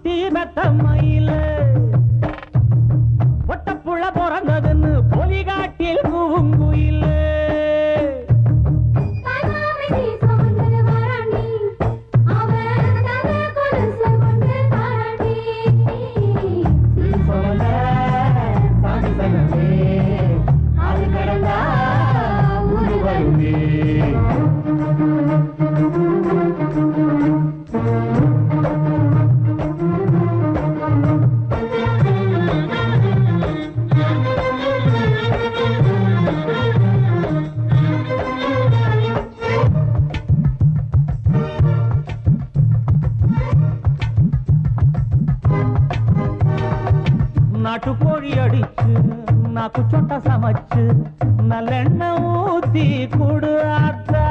குட்டி மெத்த மயில ஒட்டப்புள்ள பிறந்ததுன்னு பொலிகாட்டில் கூவுங்குயில நாட்டுக்கோழி அடிச்சு நாக்கு சொட்ட சமைச்சு நல்லெண்ணெய் ஊத்தி குடு ஆத்தா